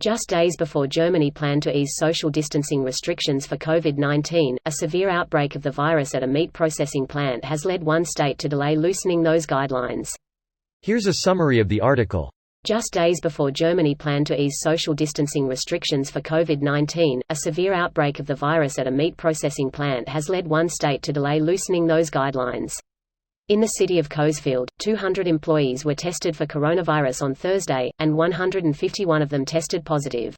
Just days before Germany planned to ease social distancing restrictions for COVID-19, a severe outbreak of the virus at a meat processing plant has led one state to delay loosening those guidelines. Here's a summary of the article. Just days before Germany planned to ease social distancing restrictions for COVID-19, a severe outbreak of the virus at a meat processing plant has led one state to delay loosening those guidelines. In the city of Coesfeld, 200 employees were tested for coronavirus on Thursday, and 151 of them tested positive.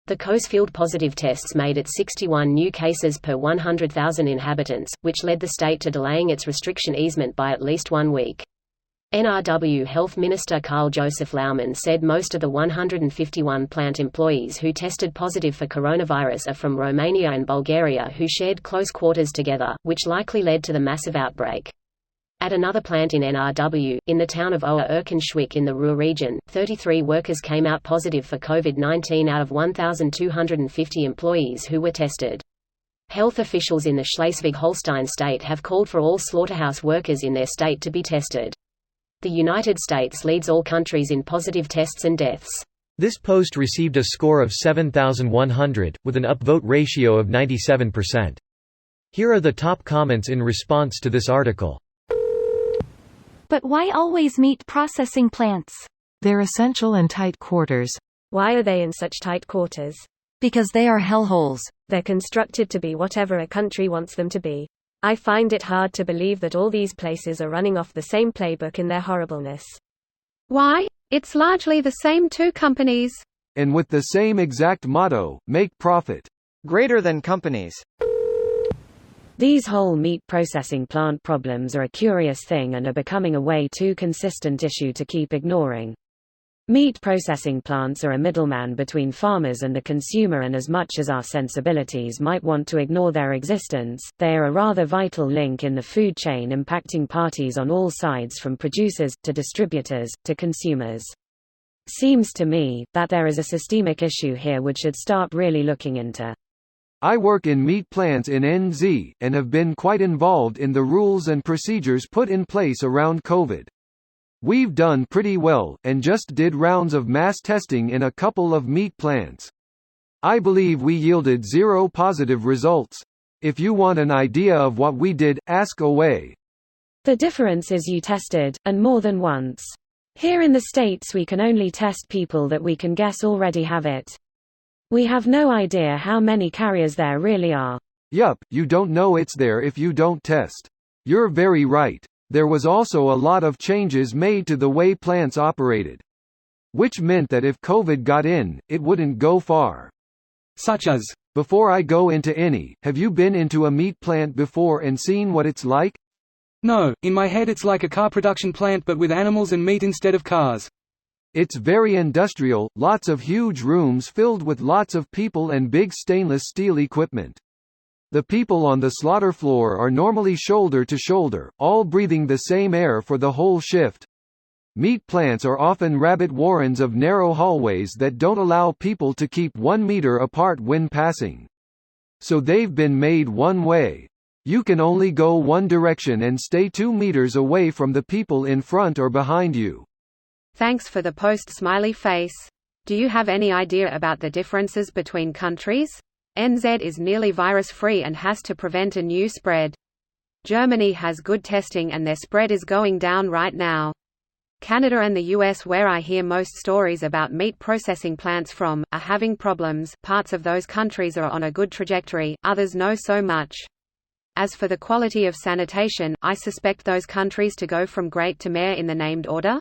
The Coesfeld positive tests made it 61 new cases per 100,000 inhabitants, which led the state to delaying its restriction easement by at least 1 week. NRW Health Minister Karl-Josef Laumann said most of the 151 plant employees who tested positive for coronavirus are from Romania and Bulgaria who shared close quarters together, which likely led to the massive outbreak. At another plant in NRW, in the town of Oer-Erkenschwick in the Ruhr region, 33 workers came out positive for COVID-19 out of 1,250 employees who were tested. Health officials in the Schleswig-Holstein state have called for all slaughterhouse workers in their state to be tested. The United States leads all countries in positive tests and deaths. This post received a score of 7,100, with an upvote ratio of 97%. Here are the top comments in response to this article. But why always meat processing plants? They're essential and tight quarters. Why are they in such tight quarters? Because they are hellholes. They're constructed to be whatever a country wants them to be. I find it hard to believe that all these places are running off the same playbook in their horribleness. Why? It's largely the same two companies. And with the same exact motto, make profit. Greater than companies. These whole meat processing plant problems are a curious thing and are becoming a way too consistent issue to keep ignoring. Meat processing plants are a middleman between farmers and the consumer, and as much as our sensibilities might want to ignore their existence, they are a rather vital link in the food chain, impacting parties on all sides from producers, to distributors, to consumers. Seems to me, that there is a systemic issue here which should start really looking into. I work in meat plants in NZ, and have been quite involved in the rules and procedures put in place around COVID. We've done pretty well, and just did rounds of mass testing in a couple of meat plants. I believe we yielded 0 positive results. If you want an idea of what we did, ask away. The difference is you tested, and more than once. Here in the States we can only test people that we can guess already have it. We have no idea how many carriers there really are. Yup, you don't know it's there if you don't test. You're very right. There was also a lot of changes made to the way plants operated. Which meant that if COVID got in, it wouldn't go far. Such as? Before I go into any, have you been into a meat plant before and seen what it's like? No, in my head it's like a car production plant but with animals and meat instead of cars. It's very industrial, lots of huge rooms filled with lots of people and big stainless steel equipment. The people on the slaughter floor are normally shoulder to shoulder, all breathing the same air for the whole shift. Meat plants are often rabbit warrens of narrow hallways that don't allow people to keep 1 meter apart when passing. So they've been made one way. You can only go one direction and stay 2 meters away from the people in front or behind you. Thanks for the post, smiley face. Do you have any idea about the differences between countries? NZ is nearly virus-free and has to prevent a new spread. Germany has good testing and their spread is going down right now. Canada and the US, where I hear most stories about meat processing plants from, are having problems. Parts of those countries are on a good trajectory, others no so much. As for the quality of sanitation, I suspect those countries to go from great to meh in the named order.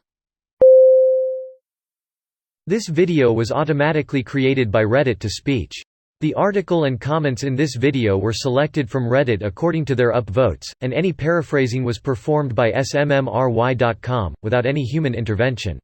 This video was automatically created by Reddit to speech. The article and comments in this video were selected from Reddit according to their upvotes, and any paraphrasing was performed by smmry.com, without any human intervention.